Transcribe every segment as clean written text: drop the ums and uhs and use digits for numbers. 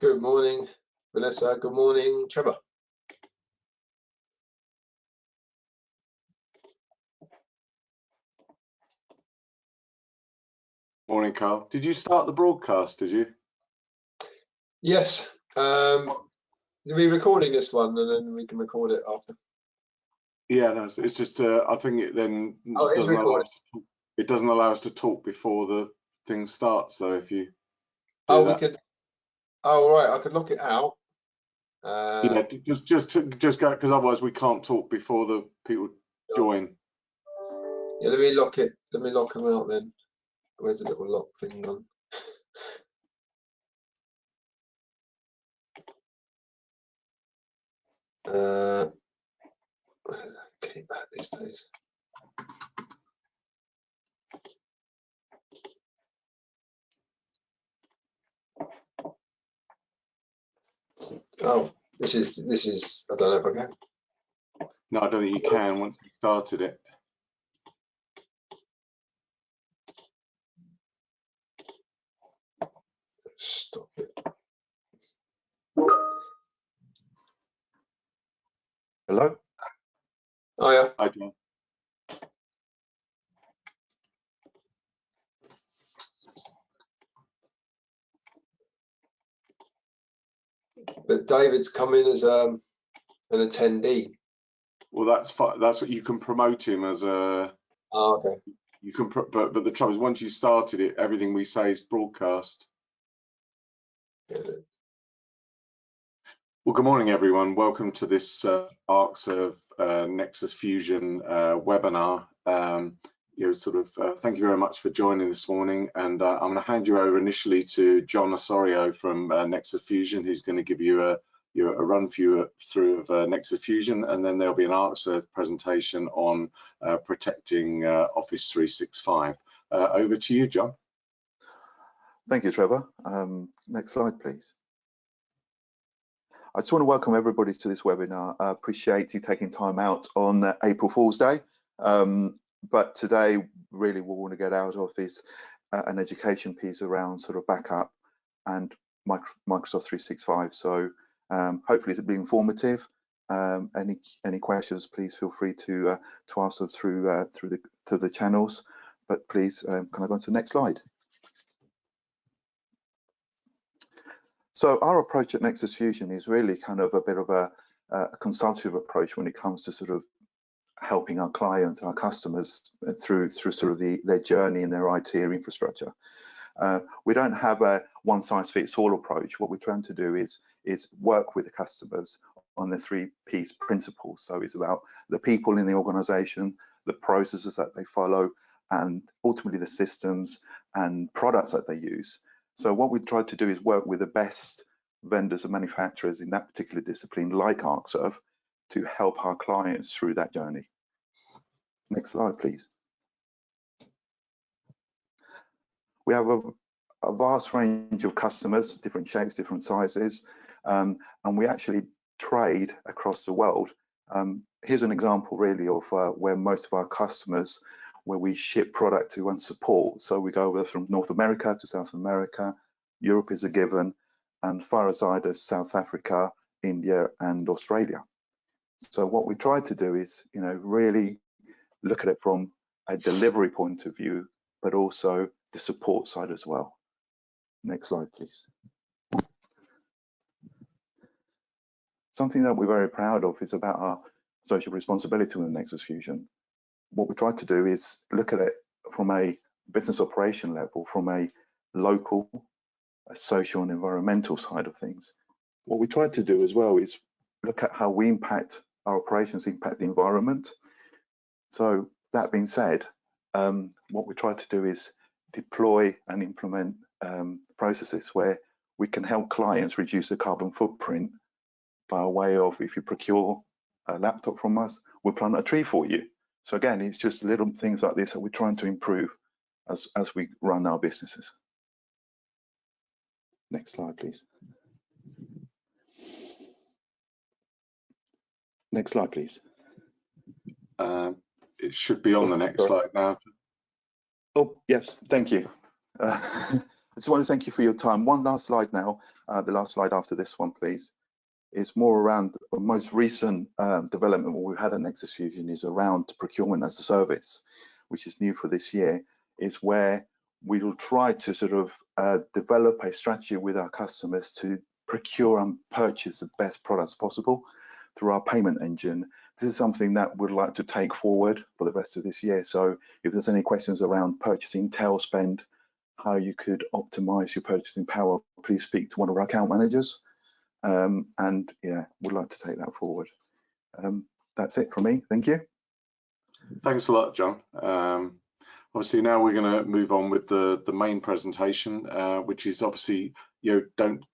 Good morning, Vanessa. Good morning, Trevor. Morning, Carl. Did you start the broadcast, did you? Yes. Are we recording this one and then we can record it after? Yeah, no, it's just I think it then doesn't allow us to talk before the thing starts, though. If you we could. Oh, right. I could lock it out. Yeah, just go, because otherwise we can't talk before the people join. Yeah, let me lock it. Let me lock them out then. Where's the little lock thing on? Okay, back these days. Oh, this is. I don't know if I can. No, I don't think you can once you started it. Stop it. Hello? Oh, yeah. Hi, John. But David's come in as an attendee. Well, that's fine. That's what you can promote him as a. Oh, okay. You can, but the trouble is, once you started it, everything we say is broadcast. Yeah. Well, good morning, everyone. Welcome to this ArcServe Nexus Fusion webinar. Thank you very much for joining this morning, and I'm going to hand you over initially to John Osorio from Nexus Fusion, who's going to give you a run through of Nexus Fusion, and then there'll be an ArcServe presentation on protecting Office 365. Over to you, John. Thank you, Trevor. Next slide, please. I just want to welcome everybody to this webinar. I appreciate you taking time out on April Fool's Day. But today, really, we want to get out of is an education piece around sort of backup and Microsoft 365. So hopefully it'll be informative. Any questions, please feel free to ask them through the channels. But please, can I go on to the next slide? So our approach at Nexus Fusion is really kind of a bit of a consultative approach when it comes to sort of helping our clients, our customers through sort of their journey in their IT infrastructure. We don't have a one-size-fits-all approach. What we're trying to do is work with the customers on the 3Ps principles. So it's about the people in the organization, the processes that they follow, and ultimately the systems and products that they use. So what we try to do is work with the best vendors and manufacturers in that particular discipline, like ArcServe, to help our clients through that journey. Next slide, please. We have a vast range of customers, different shapes, different sizes, and we actually trade across the world. Here's an example really of where most of our customers, where we ship product to and support. So we go over from North America to South America, Europe is a given, and far aside as South Africa, India, and Australia. So what we try to do is, really look at it from a delivery point of view, but also the support side as well. Next slide, please. Something that we're very proud of is about our social responsibility with Nexus Fusion. What we try to do is look at it from a business operation level, from a local, a social and environmental side of things. What we try to do as well is look at how we impact our operations, impact the environment. So that being said, what we try to do is deploy and implement processes where we can help clients reduce the carbon footprint by way of, if you procure a laptop from us, we'll plant a tree for you. So again, it's just little things like this that we're trying to improve as we run our businesses. Next slide, please. Next slide, please. It should be on the next slide now. Oh, yes, thank you. I just want to thank you for your time. One last slide now, the last slide after this one, please, is more around the most recent development we've had at Nexus Fusion is around procurement as a service, which is new for this year, is where we will try to sort of develop a strategy with our customers to procure and purchase the best products possible through our payment engine. This is something that we'd like to take forward for the rest of this year. So if there's any questions around purchasing tail spend, how you could optimize your purchasing power, please speak to one of our account managers. And yeah, we'd like to take that forward. That's it from me. Thank you. Thanks a lot, John. Obviously now we're going to move on with the main presentation, which is obviously, don't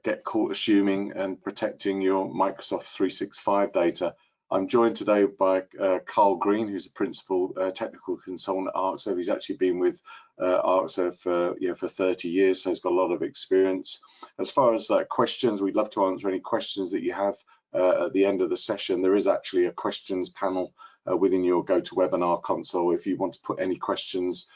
get caught assuming and protecting your Microsoft 365 data. I'm joined today by Carl Green, who's a principal technical consultant at ArcServe. He's actually been with ArcServe for 30 years, so he's got a lot of experience. As far as questions, we'd love to answer any questions that you have at the end of the session. There is actually a questions panel within your GoToWebinar console. If you want to put any questions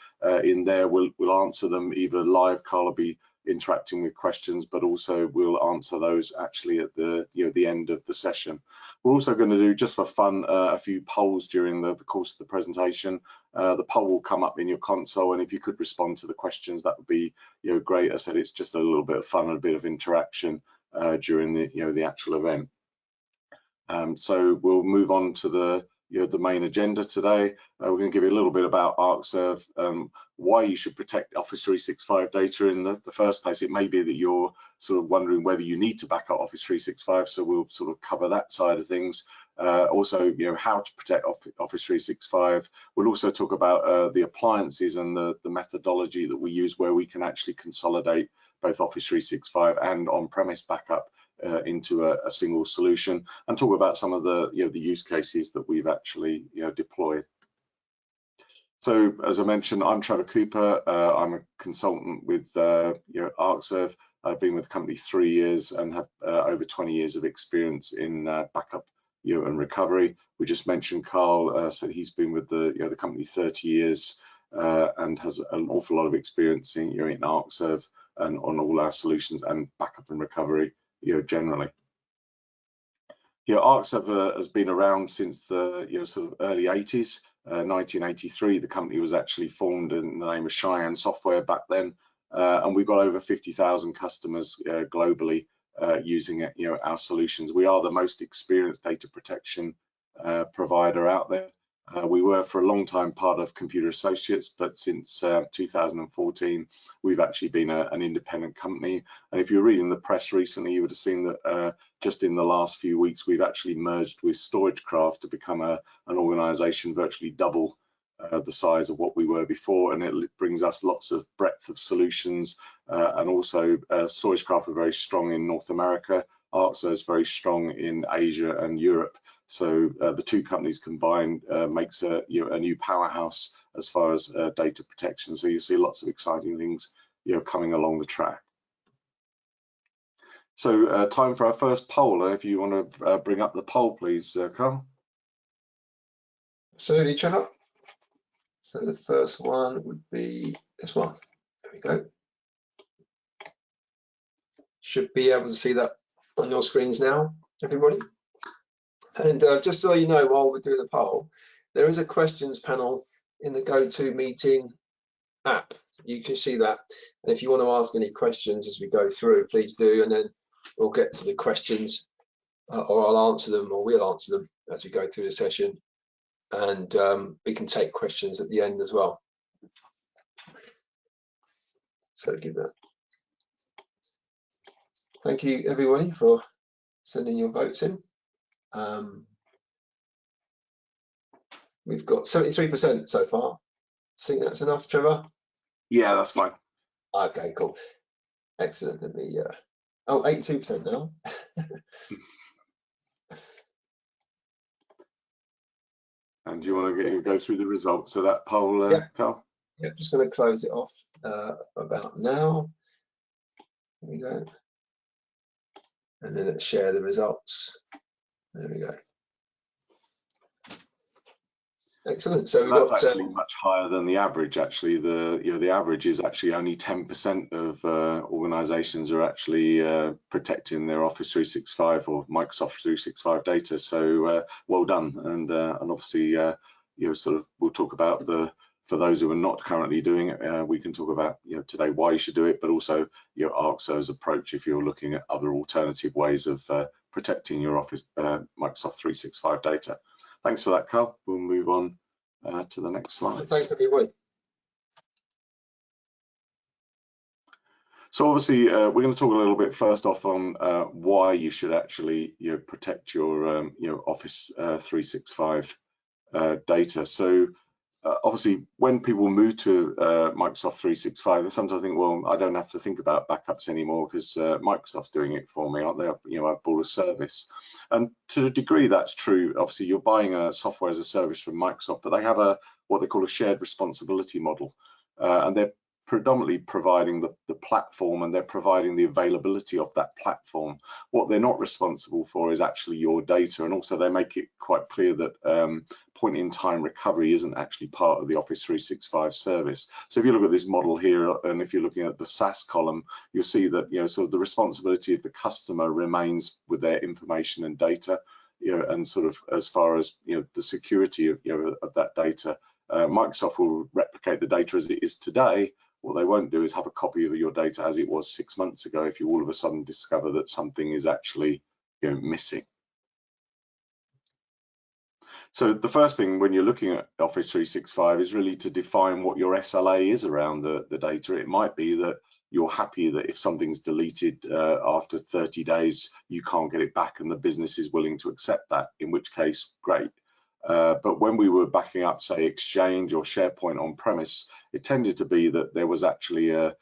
in there, we'll answer them either live. Carl will be interacting with questions, but also we'll answer those actually at the end of the session. We're also going to do, just for fun, a few polls during the course of the presentation. The poll will come up in your console, and if you could respond to the questions, that would be great. I said it's just a little bit of fun and a bit of interaction during the actual event. So we'll move on to the main agenda today. We're going to give you a little bit about ArcServe, why you should protect Office 365 data in the first place. It may be that you're sort of wondering whether you need to back up Office 365, so we'll sort of cover that side of things. Also, how to protect Office 365. We'll also talk about the appliances and the methodology that we use, where we can actually consolidate both Office 365 and on-premise backup into a single solution, and talk about some of the the use cases that we've actually deployed. So as I mentioned, I'm Trevor Cooper. I'm a consultant with ArcServe. I've been with the company 3 years and have over 20 years of experience in backup and recovery. We just mentioned Carl, so he's been with the company 30 years and has an awful lot of experience in in ArcServe and on all our solutions and backup and recovery generally. ArcServe has been around since the sort of early 80s. 1983, the company was actually formed in the name of Cheyenne Software back then, and we've got over 50,000 customers globally using our solutions. We are the most experienced data protection provider out there. We were for a long time part of Computer Associates, but since 2014 we've actually been an independent company. And if you're reading the press recently, you would have seen that just in the last few weeks we've actually merged with StorageCraft to become an organization virtually double the size of what we were before, and it brings us lots of breadth of solutions. And also StorageCraft are very strong in North America. ArcServe is very strong in Asia and Europe. So the two companies combined makes a new powerhouse as far as data protection. So you see lots of exciting things coming along the track. So time for our first poll. If you want to bring up the poll, please, Carl. Absolutely, Trevor. So the first one would be this one. There we go. Should be able to see that on your screens now, everybody. And just so you know, while we're doing the poll, there is a questions panel in the GoToMeeting app. You can see that. And if you want to ask any questions as we go through, please do, and then we'll get to the questions, or I'll answer them, or we'll answer them as we go through the session. And we can take questions at the end as well. So give that. Thank you, everybody, for sending your votes in. We've got 73% so far. Think that's enough, Trevor? Yeah, that's fine. Okay, cool. Excellent. Let me oh, 82% now. And do you want to go through the results of that poll, Yeah. Carl? Yeah, just going to close it off about now. There we go. And then let's share the results. There we go. Excellent. So we've that's got actually much higher than the average. Actually, the average is actually only 10% of organisations are actually protecting their Office 365 or Microsoft 365 data. So well done, and obviously sort of we'll talk about for those who are not currently doing it. We can talk about today why you should do it, but also ARXO's approach if you're looking at other alternative ways of protecting your Office Microsoft 365 data. Thanks for that, Carl. We'll move on to the next slide. Thanks, everybody. So obviously, we're going to talk a little bit first off on why you should actually protect your Office 365 data. So obviously, when people move to Microsoft 365, they sometimes think, well, I don't have to think about backups anymore because Microsoft's doing it for me, aren't they? I've bought a service. And to a degree, that's true. Obviously, you're buying a software as a service from Microsoft, but they have what they call a shared responsibility model. And they're predominantly providing the platform, and they're providing the availability of that platform. What they're not responsible for is actually your data, and also they make it quite clear that point in time recovery isn't actually part of the Office 365 service. So if you look at this model here, and if you're looking at the SaaS column, you'll see that sort of the responsibility of the customer remains with their information and data, and sort of as far as the security of of that data. Microsoft will replicate the data as it is today. What they won't do is have a copy of your data as it was 6 months ago if you all of a sudden discover that something is actually missing. So the first thing when you're looking at Office 365 is really to define what your SLA is around the data. It might be that you're happy that if something's deleted after 30 days, you can't get it back and the business is willing to accept that, in which case, great. But when we were backing up, say, Exchange or SharePoint on premise, it tended to be that there was actually a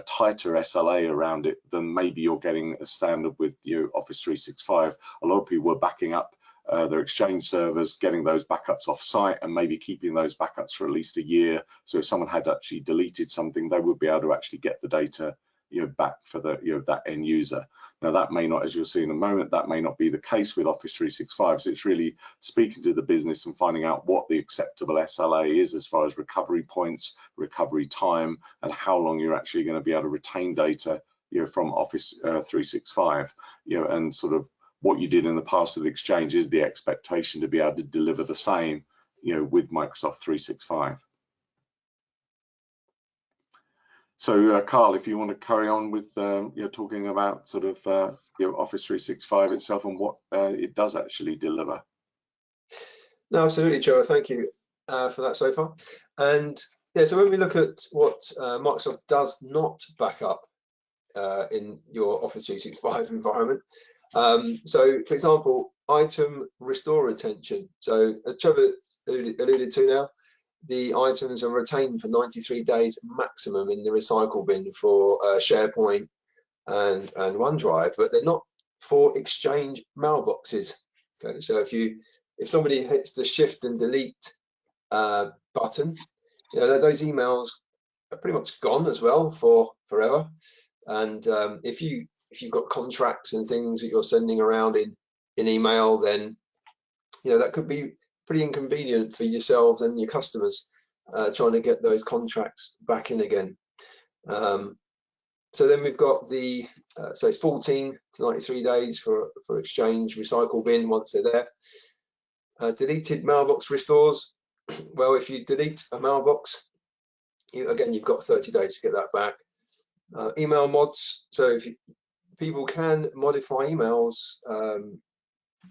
tighter SLA around it than maybe you're getting a standard with Office 365. A lot of people were backing up their Exchange servers, getting those backups off site, and maybe keeping those backups for at least a year. So if someone had actually deleted something, they would be able to actually get the data back for the that end user. Now that may not, as you'll see in a moment, that may not be the case with Office 365. So it's really speaking to the business and finding out what the acceptable SLA is as far as recovery points, recovery time, and how long you're actually going to be able to retain data from Office 365. And sort of what you did in the past with Exchange is the expectation to be able to deliver the same with Microsoft 365. So, Carl, if you want to carry on with talking about sort of Office 365 itself and what it does actually deliver. No, absolutely, Joe. Thank you for that so far. And yeah, so when we look at what Microsoft does not back up in your Office 365 environment, so for example, item restore retention. So as Trevor alluded to now, the items are retained for 93 days maximum in the recycle bin for SharePoint and OneDrive, but they're not for Exchange mailboxes. Okay, so if somebody hits the shift and delete button, those emails are pretty much gone as well for forever. And if you've got contracts and things that you're sending around in email, then that could be pretty inconvenient for yourselves and your customers trying to get those contracts back in again. So then we've got the so it's 14 to 93 days for Exchange recycle bin once they're there. Deleted mailbox restores. Well, if you delete a mailbox, you've got 30 days to get that back. Email mods. So people can modify emails.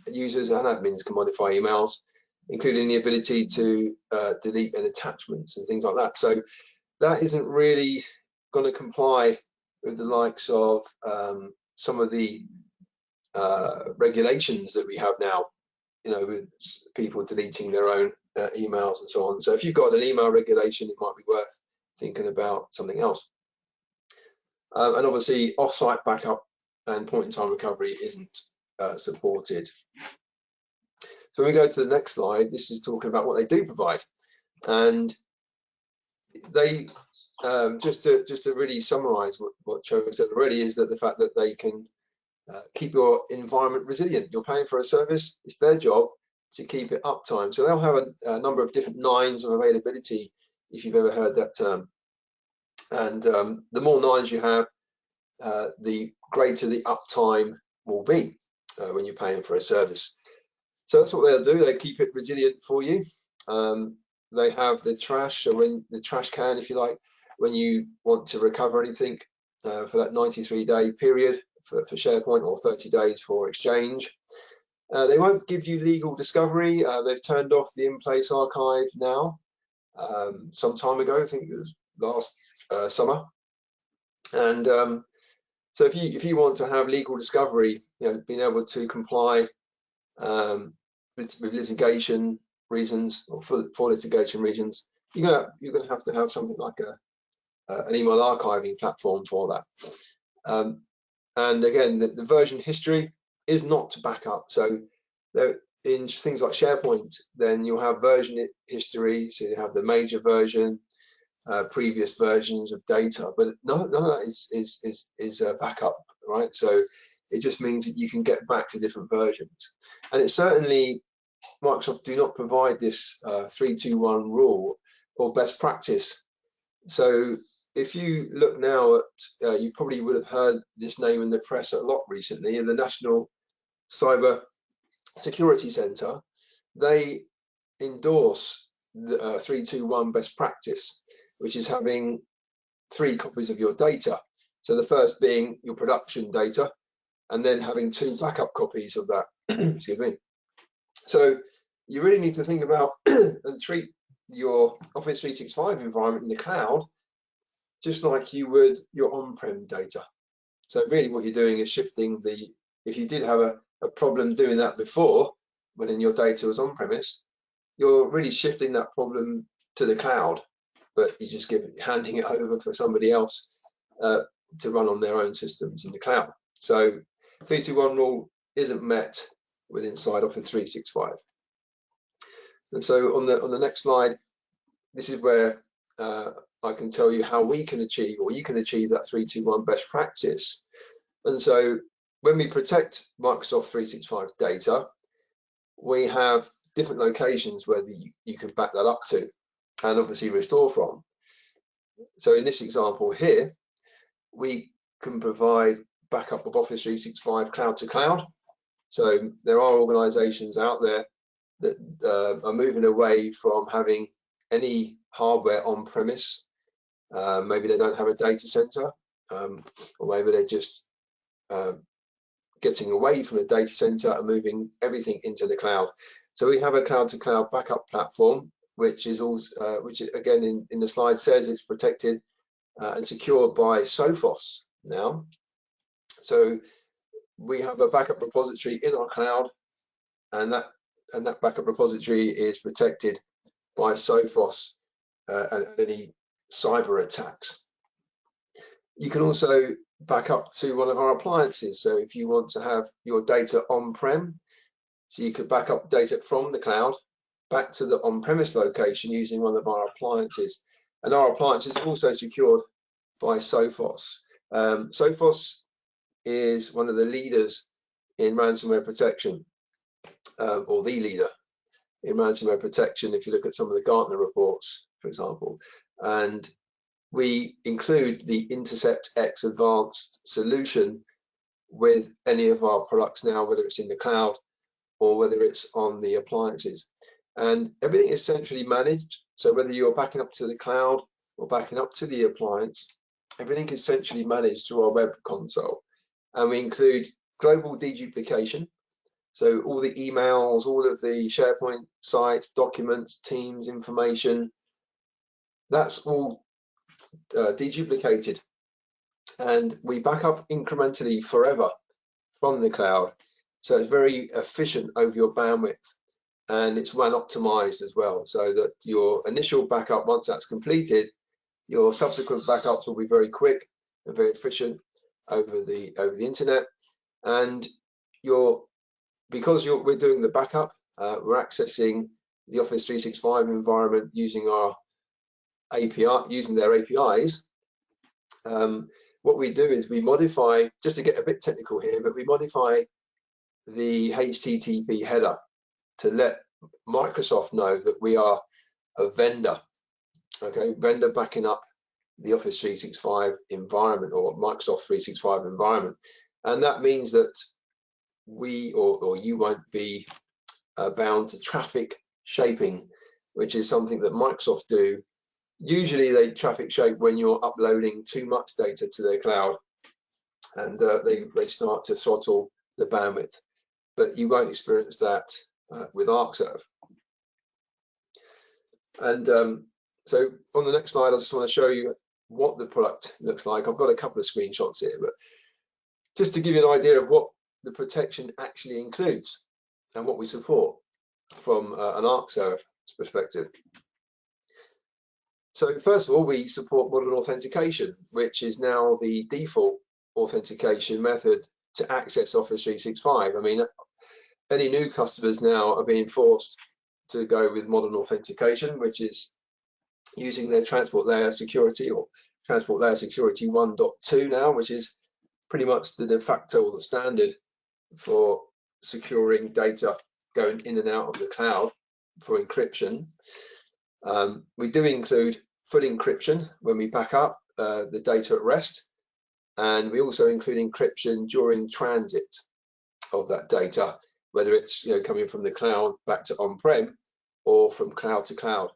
Users and admins can modify emails, including the ability to delete an attachments and things like that. So that isn't really going to comply with the likes of some of the regulations that we have now, with people deleting their own emails and so on. So if you've got an email regulation, it might be worth thinking about something else. And obviously offsite backup and point-in-time recovery isn't supported. So when we go to the next slide, this is talking about what they do provide, and they just to really summarize what Trevor said already, is that the fact that they can keep your environment resilient. You're paying for a service, it's their job to keep it uptime. So they'll have a number of different nines of availability, if you've ever heard that term. And the more nines you have, the greater the uptime will be when you're paying for a service. So that's what they'll do. They keep it resilient for you. They have the trash, so when the trash can, if you like, when you want to recover anything for that 93-day period for SharePoint, or 30 days for Exchange. They won't give you legal discovery. They've turned off the in-place archive now, some time ago. I think it was last summer. And so if you want to have legal discovery, being able to comply with litigation reasons, or for litigation reasons, you're gonna have to have something like an email archiving platform for that. And again, the version history is not to back up. So in things like SharePoint, then you'll have version history. So you have the major version, previous versions of data, but none of that is a backup, right? So it just means that you can get back to different versions. And it's certainly, Microsoft do not provide this 3-2-1 rule or best practice. So if you look now at, you probably would have heard this name in the press a lot recently, the National Cyber Security Centre. They endorse the 3-2-1 best practice, which is having 3 copies of your data. So the first being your production data, and then having 2 backup copies of that. Excuse me. So you really need to think about and treat your Office 365 environment in the cloud just like you would your on-prem data. So really what you're doing is shifting if you did have a problem doing that before, when your data was on-premise, you're really shifting that problem to the cloud, but you just handing it over for somebody else to run on their own systems in the cloud. So 3-2-1 rule isn't met with inside Office 365. And so on the next slide, this is where I can tell you how we can achieve, or you can achieve, that 3-2-1 best practice. And so when we protect Microsoft 365 data, we have different locations where you can back that up to and obviously restore from. So in this example here, we can provide backup of Office 365 cloud to cloud. So there are organizations out there that are moving away from having any hardware on premise. Maybe they don't have a data center, or maybe they're just getting away from the data center and moving everything into the cloud. So we have a cloud to cloud backup platform, which is also, which again in the slide says it's protected and secured by Sophos now. So we have a backup repository in our cloud, and that backup repository is protected by Sophos and any cyber attacks. You can also back up to one of our appliances. So if you want to have your data on-prem, so you could back up data from the cloud back to the on-premise location using one of our appliances. And our appliance is also secured by Sophos. Sophos is one of the leaders in ransomware protection, or the leader in ransomware protection, if you look at some of the Gartner reports, for example. And we include the Intercept X advanced solution with any of our products now, whether it's in the cloud or whether it's on the appliances. And everything is centrally managed. So whether you're backing up to the cloud or backing up to the appliance, everything is centrally managed through our web console. And we include global deduplication. So all the emails, all of the SharePoint sites, documents, Teams information, that's all deduplicated. And we back up incrementally forever from the cloud. So it's very efficient over your bandwidth, and it's WAN optimized as well, so that your initial backup, once that's completed, your subsequent backups will be very quick and very efficient over the internet. And because we're doing the backup, we're accessing the Office 365 environment using our API, using their APIs. What we do is we modify, just to get a bit technical here, but we modify the HTTP header to let Microsoft know that we are a vendor, okay, vendor backing up the Office 365 environment or Microsoft 365 environment. And that means that we or you won't be bound to traffic shaping, which is something that Microsoft do. Usually they traffic shape when you're uploading too much data to their cloud, and they start to throttle the bandwidth, but you won't experience that with ArcServe. And so on the next slide, I just want to show you what the product looks like. I've got a couple of screenshots here, but just to give you an idea of what the protection actually includes and what we support from an ArcServe perspective. So first of all, we support modern authentication, which is now the default authentication method to access Office 365. I mean, any new customers now are being forced to go with modern authentication, which is using their transport layer security or transport layer security 1.2 now, which is pretty much the de facto or the standard for securing data going in and out of the cloud for encryption. We do include full encryption when we back up the data at rest, and we also include encryption during transit of that data, whether it's coming from the cloud back to on-prem or from cloud to cloud.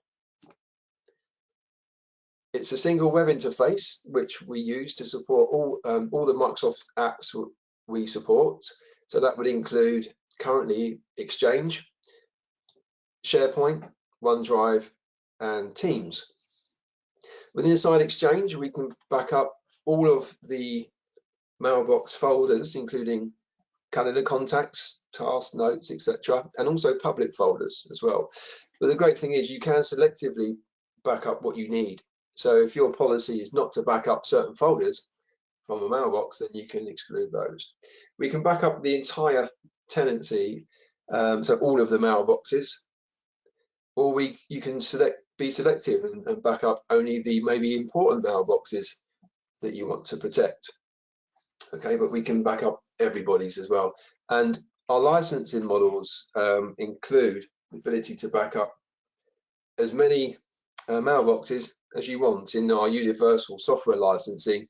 It's a single web interface which we use to support all the Microsoft apps we support. So that would include currently Exchange, SharePoint, OneDrive, and Teams. Within inside Exchange, we can back up all of the mailbox folders, including calendar contacts, task notes, etc., and also public folders as well. But the great thing is you can selectively back up what you need. So if your policy is not to back up certain folders from a mailbox, then you can exclude those. We can back up the entire tenancy, so all of the mailboxes, or you can be selective and back up only the maybe important mailboxes that you want to protect. Okay, but we can back up everybody's as well. And our licensing models include the ability to back up as many mailboxes as you want in our universal software licensing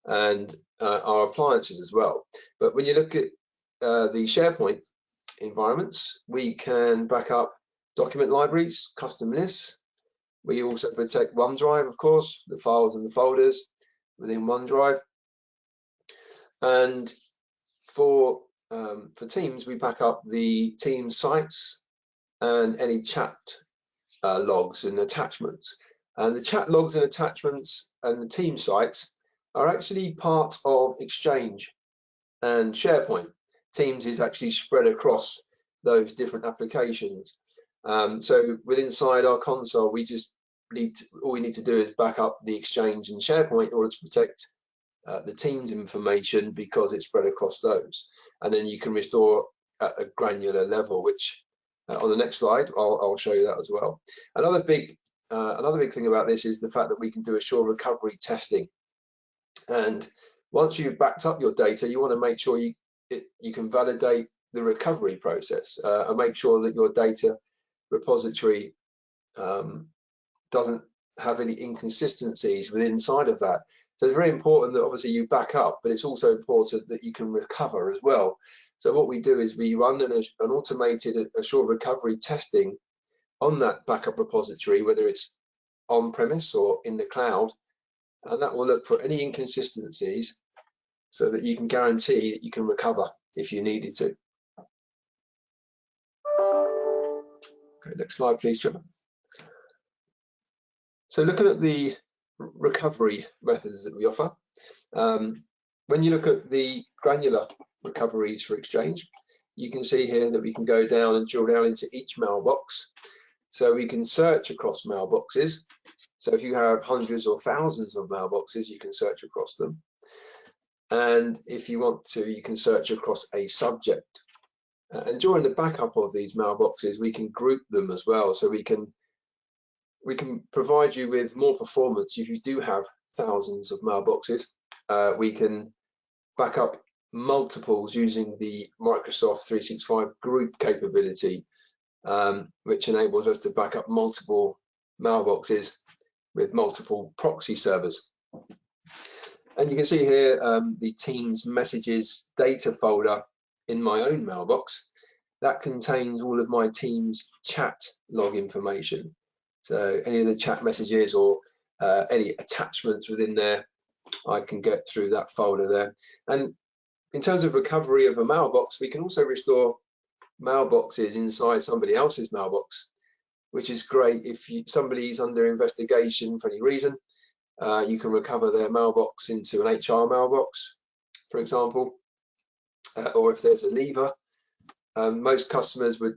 and our appliances as well. But when you look at the SharePoint environments, we can back up document libraries, custom lists. We also protect OneDrive, of course, the files and the folders within OneDrive. And for Teams, we back up the Teams sites and any chat logs and attachments. And the chat logs and attachments and the team sites are actually part of Exchange and SharePoint. Teams is actually spread across those different applications. So inside our console, all we need to do is back up the Exchange and SharePoint in order to protect the Teams information because it's spread across those. And then you can restore at a granular level, which on the next slide, I'll show you that as well. Another big thing about this is the fact that we can do assured recovery testing. And once you've backed up your data, you want to make sure you can validate the recovery process and make sure that your data repository doesn't have any inconsistencies within inside of that. So it's very important that obviously you back up, but it's also important that you can recover as well. So what we do is we run an automated assured recovery testing on that backup repository, whether it's on premise or in the cloud, and that will look for any inconsistencies so that you can guarantee that you can recover if you needed to. Okay, next slide, please, Trevor. So looking at the recovery methods that we offer, when you look at the granular recoveries for Exchange, you can see here that we can go down and drill down into each mailbox. So we can search across mailboxes. So if you have hundreds or thousands of mailboxes, you can search across them. And if you want to, you can search across a subject. And during the backup of these mailboxes, we can group them as well. So we can provide you with more performance if you do have thousands of mailboxes. We can back up multiples using the Microsoft 365 group capability. which enables us to back up multiple mailboxes with multiple proxy servers. And you can see here the Teams messages data folder in my own mailbox that contains all of my Teams chat log information. So any of the chat messages or any attachments within there, I can get through that folder there. And in terms of recovery of a mailbox, we can also restore mailboxes inside somebody else's mailbox, which is great if somebody's under investigation for any reason. You can recover their mailbox into an HR mailbox, for example, or if there's a leaver. Most customers would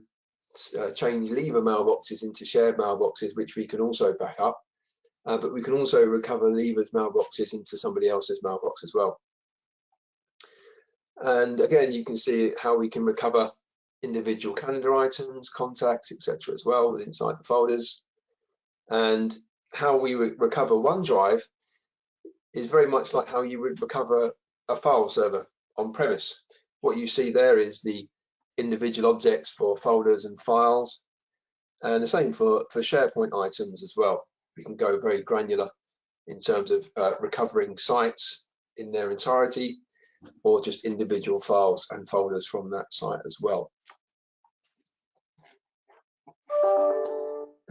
change leaver mailboxes into shared mailboxes, which we can also back up, but we can also recover leavers mailboxes into somebody else's mailbox as well. And again, you can see how we can recover individual calendar items, contacts, etc. as well inside the folders. And how we recover OneDrive is very much like how you would recover a file server on premise. What you see there is the individual objects for folders and files, and the same for SharePoint items as well. We can go very granular in terms of recovering sites in their entirety, or just individual files and folders from that site as well.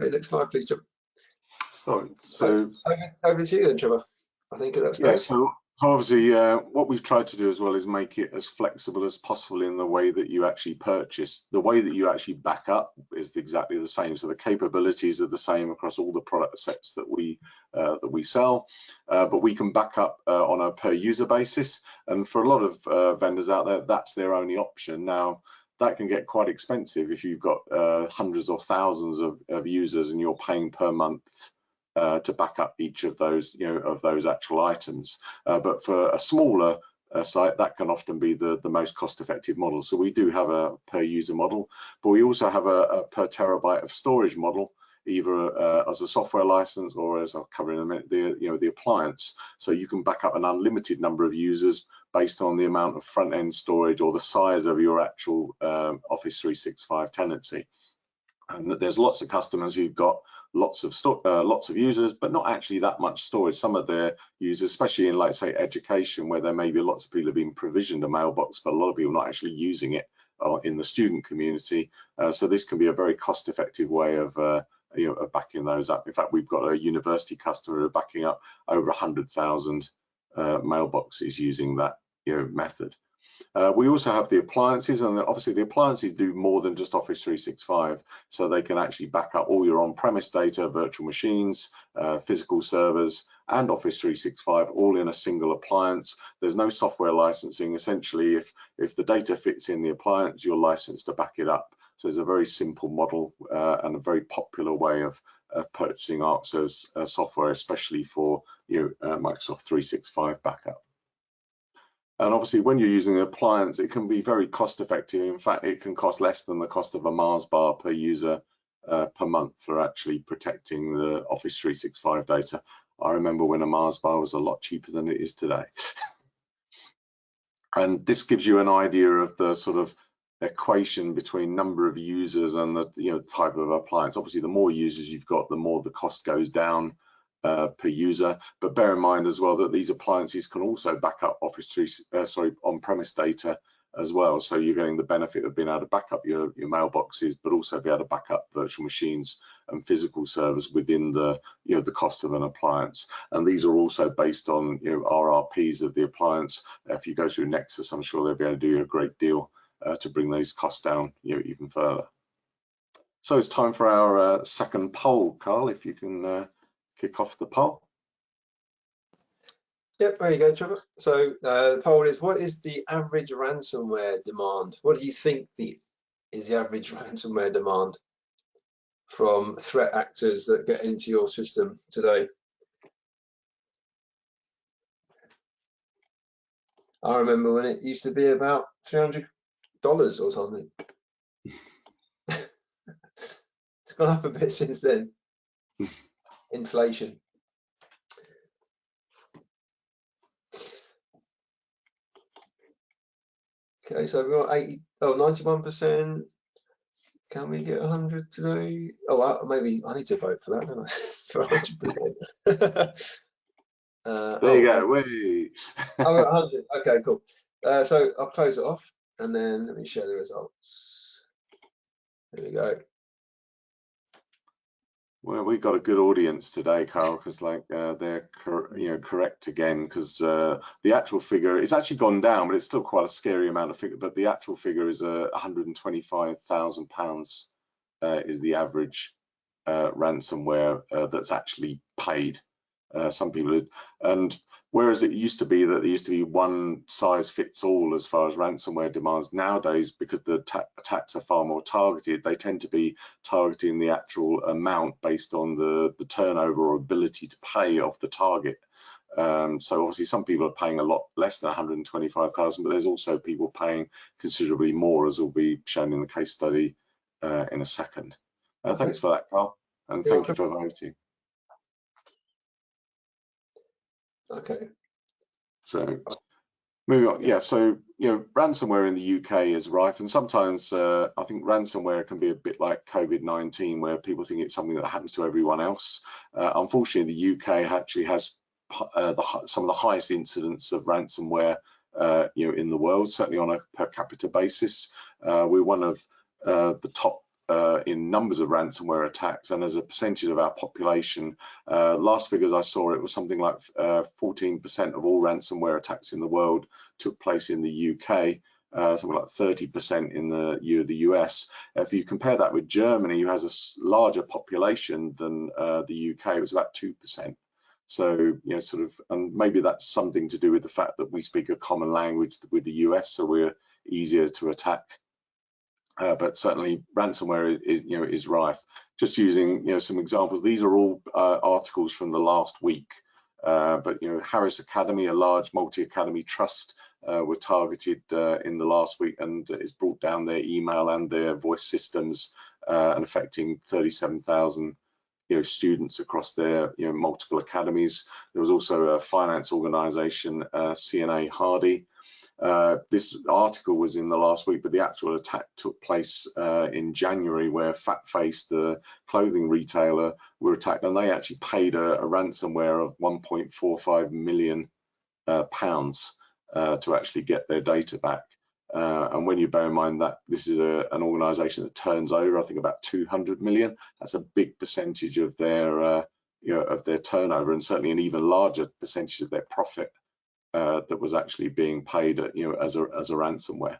Okay, next slide, please, Trevor. So over to you then, Trevor. I think at that stage. Yeah, so obviously what we've tried to do as well is make it as flexible as possible in the way that you actually purchase. The way that you actually back up is exactly the same. So the capabilities are the same across all the product sets that we sell, but we can back up on a per user basis. And for a lot of vendors out there, that's their only option. Now, that can get quite expensive if you've got hundreds or thousands of users and you're paying per month to back up each of those, of those actual items. But for a smaller site, that can often be the most cost-effective model. So we do have a per user model, but we also have a per terabyte of storage model, either as a software license or, as I'll cover in a minute, the appliance. So you can back up an unlimited number of users based on the amount of front-end storage or the size of your actual Office 365 tenancy. And there's lots of customers who've got lots of users, but not actually that much storage. Some of their users, especially in, like, say, education, where there may be lots of people have been provisioned a mailbox, but a lot of people not actually using it in the student community. So this can be a very cost-effective way of of backing those up. In fact, we've got a university customer who are backing up over 100,000 mailboxes using that method. We also have the appliances, and obviously the appliances do more than just Office 365, so they can actually back up all your on-premise data, virtual machines, physical servers, and Office 365 all in a single appliance. There's no software licensing. Essentially, if the data fits in the appliance, you're licensed to back it up. So it's a very simple model and a very popular way of purchasing ArcServe software, especially for Microsoft 365 backup. And obviously, when you're using an appliance, it can be very cost effective. In fact, it can cost less than the cost of a Mars bar per user per month for actually protecting the Office 365 data. I remember when a Mars bar was a lot cheaper than it is today. And this gives you an idea of the sort of equation between number of users and the type of appliance. Obviously, the more users you've got, the more the cost goes down per user, but bear in mind as well that these appliances can also back up on-premise data as well. So you're getting the benefit of being able to back up your mailboxes, but also be able to back up virtual machines and physical servers within the the cost of an appliance. And these are also based on RRPs of the appliance. If you go through Nexus, I'm sure they'll be able to do a great deal to bring those costs down even further. So it's time for our second poll, Carl. If you can kick off the poll. Yep, there you go, Trevor. So the poll is: what is the average ransomware demand? What do you think is the average ransomware demand from threat actors that get into your system today? I remember when it used to be about $300 or something. It's gone up a bit since then. Inflation. Okay, so we've got 91%, Can we get 100 today? Oh, well, maybe I need to vote for that, don't I? For 100%. There you go. Wait. I'm at 100. Okay, cool. So I'll close it off and then let me share the results. There we go. Well, we got a good audience today, Carl, because like they're correct again, because the actual figure, it's actually gone down, but it's still quite a scary amount of figure. But the actual figure is £125,000 is the average ransomware that's actually paid. Some people, and whereas it used to be that there used to be one size fits all as far as ransomware demands, nowadays, because the attacks are far more targeted, they tend to be targeting the actual amount based on the turnover or ability to pay of the target. So obviously some people are paying a lot less than 125,000, but there's also people paying considerably more, as will be shown in the case study in a second. Thanks for that, Carl, and thank you for voting. Okay. So moving on, yeah, so ransomware in the UK is rife, and sometimes I think ransomware can be a bit like COVID-19, where people think it's something that happens to everyone else. Unfortunately, the UK actually has some of the highest incidents of ransomware in the world, certainly on a per capita basis. We're one of the top in numbers of ransomware attacks, and as a percentage of our population, last figures I saw, it was something like 14% of all ransomware attacks in the world took place in the UK, something like 30% in the US. If you compare that with Germany, who has a larger population than the UK, it was about 2%. So, sort of, and maybe that's something to do with the fact that we speak a common language with the US, so we're easier to attack. But certainly ransomware is rife. Just using some examples. These are all articles from the last week. But Harris Academy, a large multi-academy trust, were targeted in the last week, and it's brought down their email and their voice systems and affecting 37,000 students across their multiple academies. There was also a finance organisation, CNA Hardy. This article was in the last week, but the actual attack took place in January, where FatFace, the clothing retailer, were attacked, and they actually paid a ransomware of £1.45 million to actually get their data back. And when you bear in mind that this is an organisation that turns over, I think, about 200 million, that's a big percentage of their of their turnover, and certainly an even larger percentage of their profit that was actually being paid as a ransomware.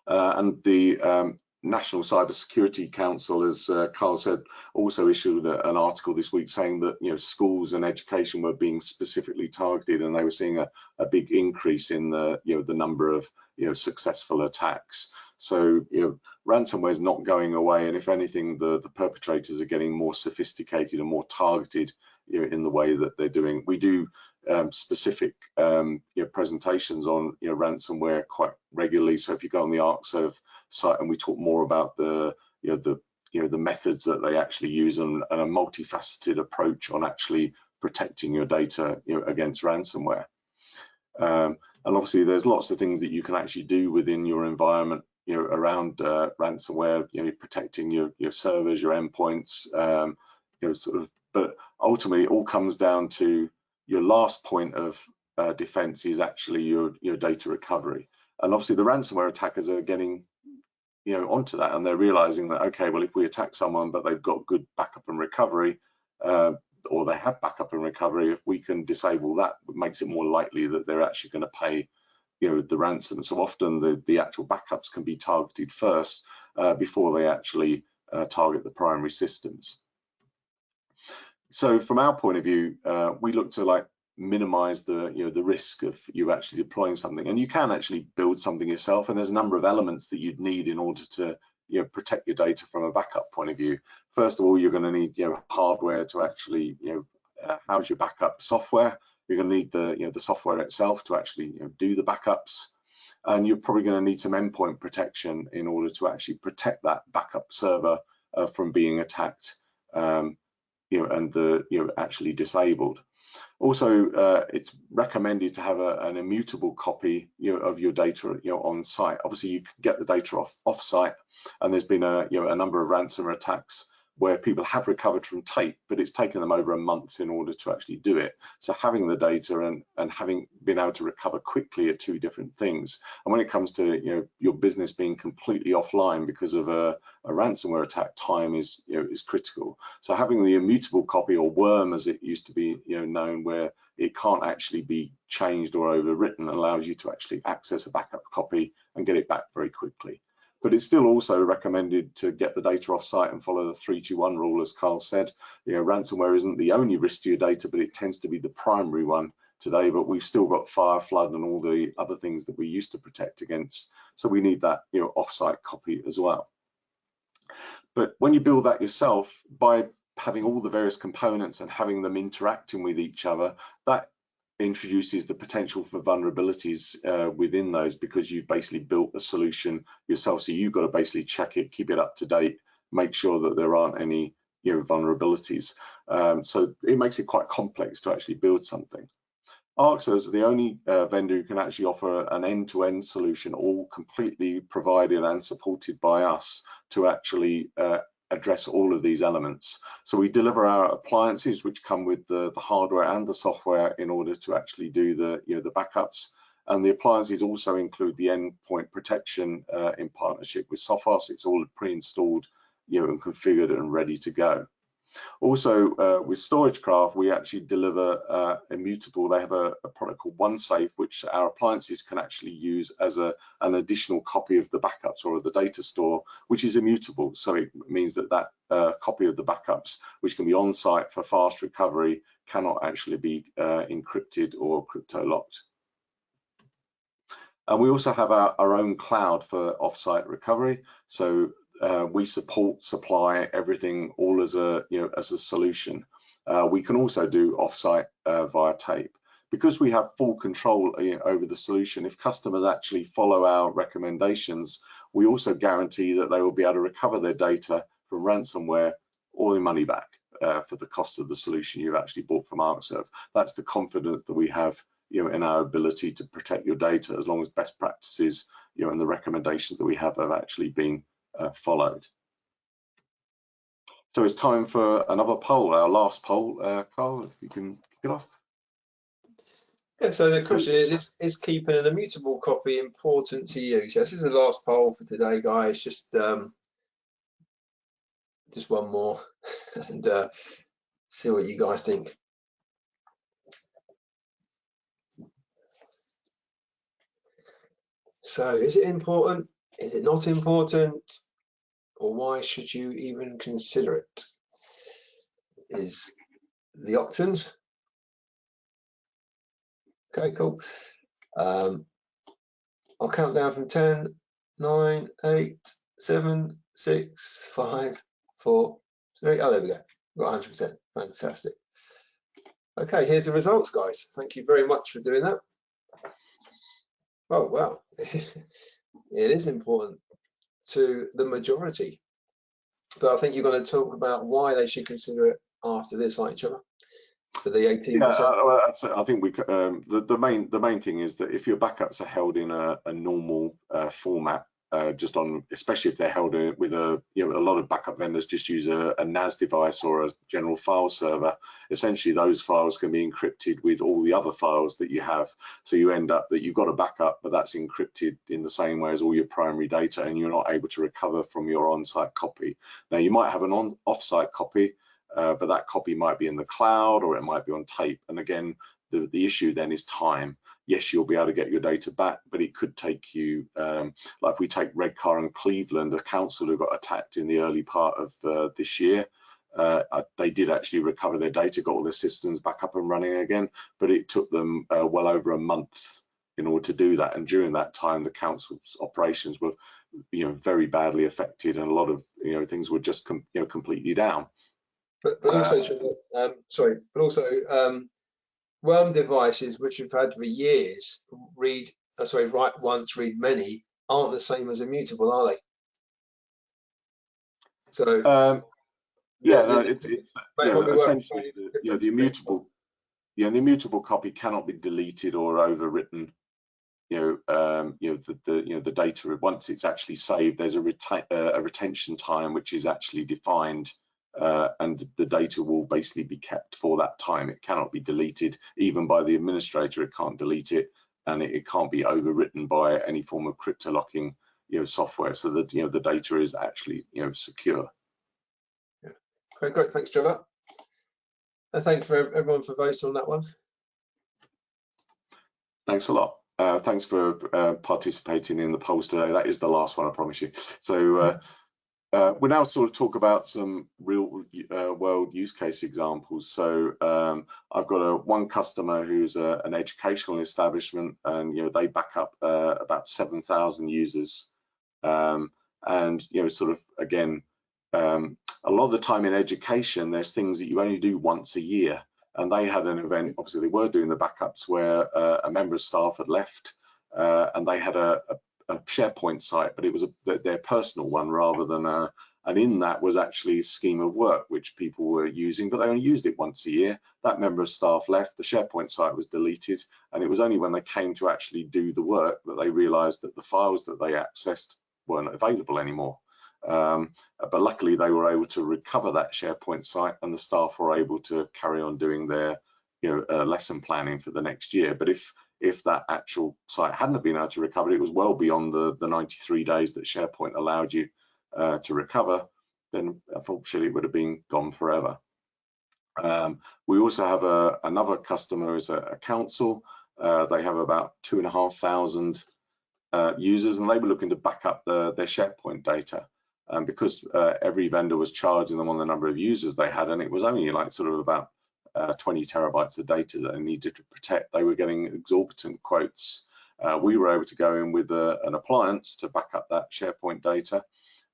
And the National Cybersecurity Council, as Carl said, also issued an article this week saying that schools and education were being specifically targeted, and they were seeing a big increase in the the number of successful attacks. So ransomware is not going away, and if anything, the perpetrators are getting more sophisticated and more targeted in the way that they're doing. We do specific presentations on ransomware quite regularly. So if you go on the ArcServe site, and we talk more about the the methods that they actually use, and a multifaceted approach on actually protecting your data against ransomware. And obviously there's lots of things that you can actually do within your environment around ransomware, protecting your servers, your endpoints, sort of, but ultimately it all comes down to your last point of defense is actually your data recovery. And obviously the ransomware attackers are getting onto that, and they're realizing that, okay, well, if we attack someone but they've got good backup and recovery, or they have backup and recovery, if we can disable that, it makes it more likely that they're actually going to pay the ransom. So often the actual backups can be targeted first before they actually target the primary systems. So from our point of view, we look to minimize the the risk of you actually deploying something, and you can actually build something yourself, and there's a number of elements that you'd need in order to protect your data from a backup point of view. First of all, you're going to need hardware to actually house your backup software. You're going to need the software itself to actually do the backups, and you're probably going to need some endpoint protection in order to actually protect that backup server from being attacked and actually disabled. Also, it's recommended to have an immutable copy of your data on site. Obviously, you can get the data off site, and there's been a number of ransomware attacks where people have recovered from tape, but it's taken them over a month in order to actually do it. So having the data and having been able to recover quickly are two different things. And when it comes to your business being completely offline because of a ransomware attack, time is critical. So having the immutable copy, or worm as it used to be known, where it can't actually be changed or overwritten, allows you to actually access a backup copy and get it back very quickly. But it's still also recommended to get the data off-site and follow the 3-2-1 rule, as Carl said. Ransomware isn't the only risk to your data, but it tends to be the primary one today. But we've still got fire, flood, and all the other things that we used to protect against. So we need that off-site copy as well. But when you build that yourself, by having all the various components and having them interacting with each other, that introduces the potential for vulnerabilities within those, because you've basically built a solution yourself. So you've got to basically check it, keep it up to date, make sure that there aren't any vulnerabilities. So it makes it quite complex to actually build something. Arxo is the only vendor who can actually offer an end-to-end solution, all completely provided and supported by us to actually address all of these elements. So we deliver our appliances, which come with the hardware and the software in order to actually do the the backups. And the appliances also include the endpoint protection in partnership with Sophos. It's all pre-installed, and configured and ready to go. Also, with StorageCraft, we actually deliver immutable. They have a product called OneSafe, which our appliances can actually use as an additional copy of the backups or of the data store, which is immutable. So it means that copy of the backups, which can be on site for fast recovery, cannot actually be encrypted or crypto locked. And we also have our own cloud for offsite recovery. So we supply everything all as a as a solution. We can also do offsite via tape. Because we have full control over the solution, if customers actually follow our recommendations, we also guarantee that they will be able to recover their data from ransomware or their money back for the cost of the solution you've actually bought from Arcserve. That's the confidence that we have in our ability to protect your data, as long as best practices and the recommendations that we have actually been followed. So it's time for another poll, our last poll. Carl, if you can kick it off. Yeah, so the question is keeping an immutable copy important to you? So this is the last poll for today, guys. Just one more and see what you guys think. So is it important? Is it not important? Or why should you even consider it? Is the options. Okay, cool. I'll count down from 10, 9, 8, 7, 6, 5, 4, 3. Oh, there we go. We've got 100%. Fantastic. Okay, here's the results, guys. Thank you very much for doing that. Oh, wow. It is important to the majority. But I think you're going to talk about why they should consider it after this, aren't you, Trevor? For the 18%. Yeah, I think we the main thing is that if your backups are held in a normal format, just on, especially if they're held with a lot of backup vendors just use a NAS device or a general file server. Essentially, those files can be encrypted with all the other files that you have. So you end up that you've got a backup, but that's encrypted in the same way as all your primary data, and you're not able to recover from your on-site copy. Now you might have an off-site copy, but that copy might be in the cloud or it might be on tape. And again, the issue then is time. Yes, you'll be able to get your data back, but it could take you, like if we take Redcar and Cleveland, a council who got attacked in the early part of this year, they did actually recover their data, got all their systems back up and running again, but it took them well over a month in order to do that. And during that time, the council's operations were very badly affected, and a lot of things were just completely down. But also, worm devices, which we've had for years, write once, read many, aren't the same as immutable, are they? So yeah, no, it's essentially the immutable. the immutable copy cannot be deleted or overwritten. The data, once it's actually saved, there's a retention time which is actually defined, and the data will basically be kept for that time. It cannot be deleted, even by the administrator. It can't delete it, and it can't be overwritten by any form of crypto locking software, so that the data is actually secure. Yeah. Okay, great. Thanks, Trevor. And thanks for everyone for voting on that one. Thanks a lot. Thanks for participating in the polls today. That is the last one, I promise you. So we'll now sort of talk about some real world use case examples. So I've got one customer who's an educational establishment, and they back up about 7,000 users. And sort of again, a lot of the time in education, there's things that you only do once a year. And they had an event, obviously they were doing the backups, where a member of staff had left, and they had a SharePoint site, but it was their personal one rather than and in that was actually a scheme of work which people were using, but they only used it once a year. That member of staff left, the SharePoint site was deleted, and it was only when they came to actually do the work that they realized that the files that they accessed weren't available anymore. But luckily they were able to recover that SharePoint site, and the staff were able to carry on doing their lesson planning for the next year. But if that actual site hadn't been able to recover, it was well beyond the 93 days that SharePoint allowed you to recover, then unfortunately it would have been gone forever. We also have another customer is a council. They have about 2,500 users, and they were looking to back up their SharePoint data. Because every vendor was charging them on the number of users they had, and it was only like sort of about 20 terabytes of data that they needed to protect, they were getting exorbitant quotes. We were able to go in with an appliance to back up that SharePoint data,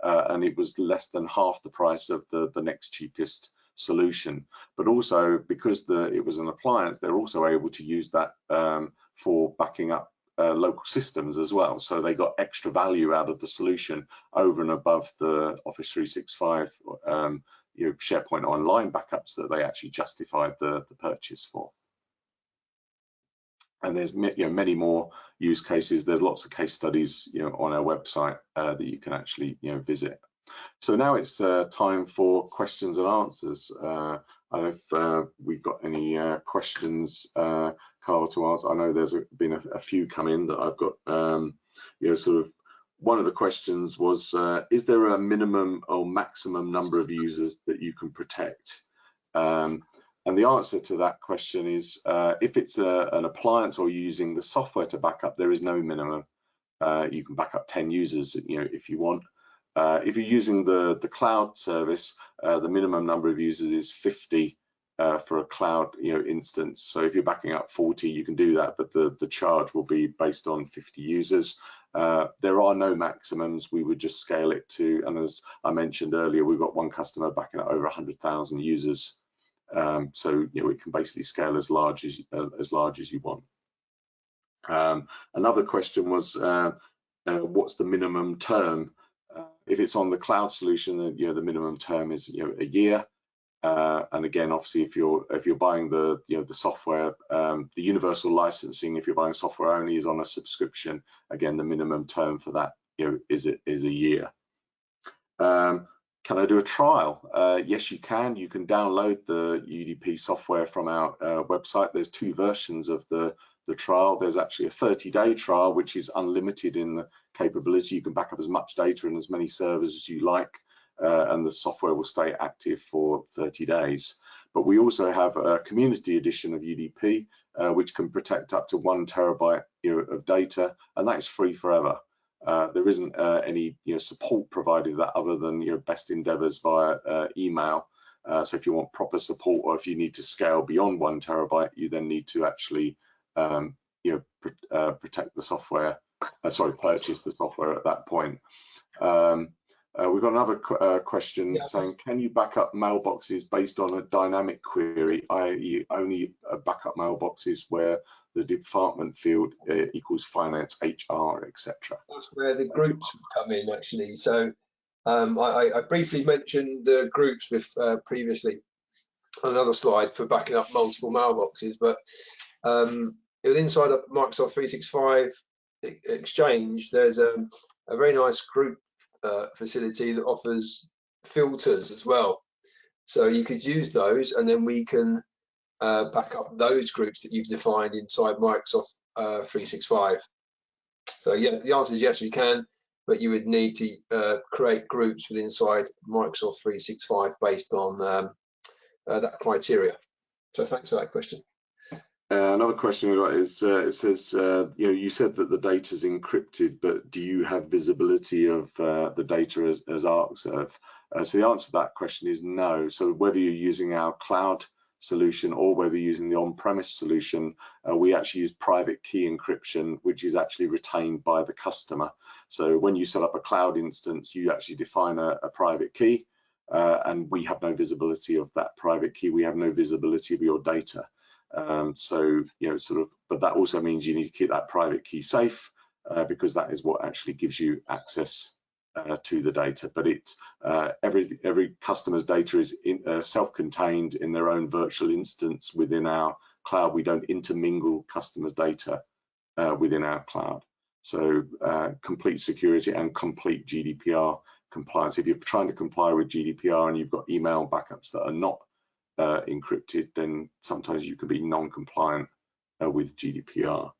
and it was less than half the price of the next cheapest solution. But also because it was an appliance, they're also able to use that for backing up local systems as well, so they got extra value out of the solution over and above the Office 365 SharePoint Online backups that they actually justified the purchase for. And there's many more use cases. There's lots of case studies on our website that you can actually visit. So now it's time for questions and answers. I don't know if we've got any questions, Carl, to answer. I know there's been a few come in that I've got. Sort of one of the questions was, is there a minimum or maximum number of users that you can protect? And the answer to that question is, if it's an appliance or using the software to back up, there is no minimum. You can back up 10 users, if you want. If you're using the cloud service, the minimum number of users is 50 for a cloud instance. So if you're backing up 40, you can do that, but the charge will be based on 50 users. There are no maximums. We would just scale it to, and as I mentioned earlier, we've got one customer backing up over 100,000 users. So we can basically scale as large as you want. Another question was, what's the minimum term? If it's on the cloud solution, then the minimum term is a year. And again, obviously, if you're buying the software, the universal licensing, if you're buying software only, is on a subscription. Again, the minimum term for that is a year. Can I do a trial? Yes, you can. You can download the UDP software from our website. There's two versions of the trial. There's actually a 30-day trial, which is unlimited in the capability. You can back up as much data and as many servers as you like, and the software will stay active for 30 days. But we also have a community edition of UDP, which can protect up to 1 terabyte of data, and that is free forever. There isn't any support provided that other than best endeavors via email. So if you want proper support, or if you need to scale beyond 1 terabyte, you then need to actually protect the software, purchase the software at that point. We've got another question saying, can you back up mailboxes based on a dynamic query, i.e. only back up mailboxes where the department field equals finance, HR, etc.? That's where the groups come in, actually. So I briefly mentioned the groups with previously. another slide for backing up multiple mailboxes, but inside of Microsoft 365 Exchange, there's a very nice group facility that offers filters as well. So you could use those, and then we can back up those groups that you've defined inside Microsoft 365. So yeah, the answer is yes, we can, but you would need to create groups within inside Microsoft 365 based on that criteria. So thanks for that question. Another question we got is, it says, you said that the data is encrypted, but do you have visibility of the data as Arcserve? So the answer to that question is no. So whether you're using our cloud solution or whether you're using the on-premise solution, we actually use private key encryption, which is actually retained by the customer. So when you set up a cloud instance, you actually define a private key, and we have no visibility of that private key. We have no visibility of your data. So, but that also means you need to keep that private key safe, because that is what actually gives you access to the data. But every customer's data is self-contained in their own virtual instance within our cloud. We don't intermingle customers' data within our cloud. So complete security and complete GDPR compliance. If you're trying to comply with GDPR and you've got email backups that are not encrypted, then sometimes you can be non-compliant with GDPR.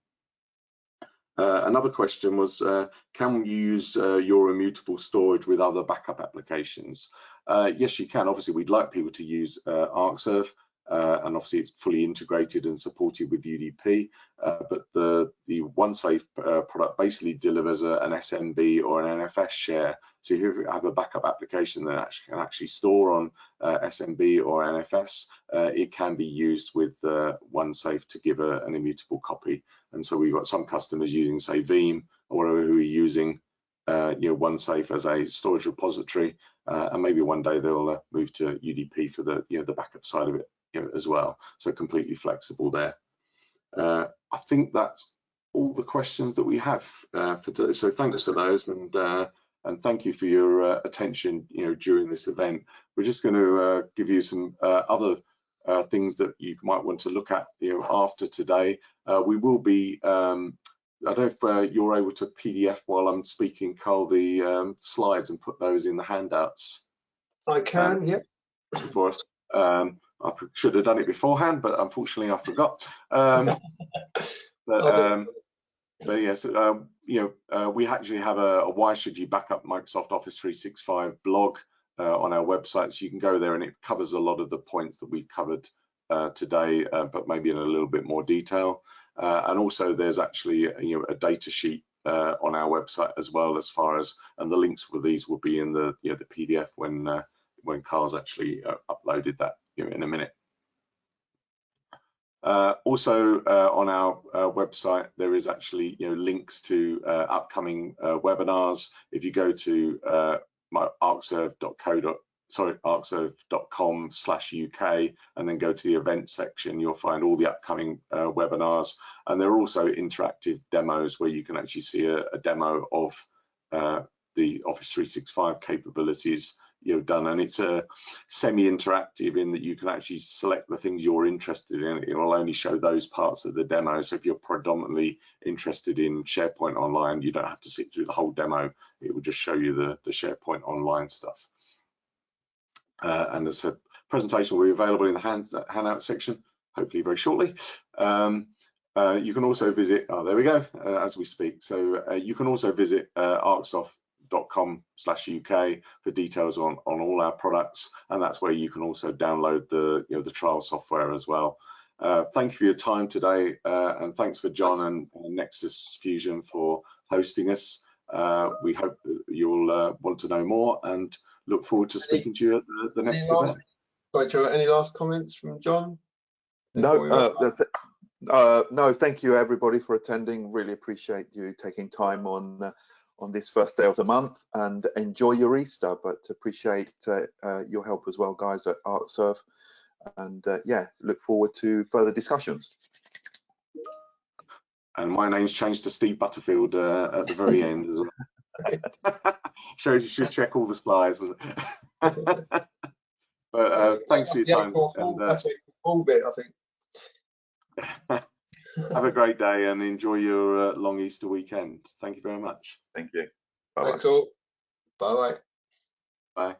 Another question was, can you use your immutable storage with other backup applications? Yes, you can. Obviously, we'd like people to use Arcserve, and obviously it's fully integrated and supported with UDP, but the OneSafe product basically delivers an SMB or an NFS share. So if you have a backup application that can actually store on SMB or NFS, it can be used with OneSafe to give an immutable copy. And so we've got some customers using, say, Veeam or whatever, who are using OneSafe as a storage repository, and maybe one day they'll move to UDP for the the backup side of it as well. So completely flexible there. I think that's all the questions that we have for today. So thanks for those, and thank you for your attention during this event. We're just going to give you some other things that you might want to look at after today. We will be I don't know if you're able to PDF while I'm speaking, Carl, the slides and put those in the handouts. I can, yep. For us. I should have done it beforehand, but unfortunately I forgot. But yes, we actually have a why should you back up Microsoft Office 365 blog on our website, so you can go there and it covers a lot of the points that we've covered today, but maybe in a little bit more detail. And also there's actually a data sheet on our website as well, as far as, and the links for these will be in the the PDF when Carl's actually uploaded that in a minute. Also on our website there is actually links to upcoming webinars. If you go to arcserve.com/UK and then go to the event section, you'll find all the upcoming webinars, and there are also interactive demos where you can actually see a demo of the Office 365 capabilities done, and it's a semi-interactive in that you can actually select the things you're interested in. It will only show those parts of the demo. So if you're predominantly interested in SharePoint Online, you don't have to sit through the whole demo. It will just show you the SharePoint Online stuff. And as a presentation will be available in the handout section, hopefully very shortly. You can also visit, there we go, as we speak. So you can also visit arcsoft.com/UK for details on all our products, and that's where you can also download the trial software as well. Thank you for your time today, and thanks for John and Nexus Fusion for hosting us. We hope that you'll want to know more, and look forward to speaking to you at the next event. Sorry, Joe, any last comments from John? No, no, thank you everybody for attending. Really appreciate you taking time on this first day of the month, and enjoy your Easter, but appreciate your help as well, guys, at Arcserve, and yeah, look forward to further discussions. And my name's changed to Steve Butterfield at the very end as well. Shows you should check all the slides. But thanks for your time. And, that's the full bit, I think. have a great day and enjoy your long Easter weekend. Thank you very much. Thank you. Bye-bye. Thanks all. Bye-bye. Bye.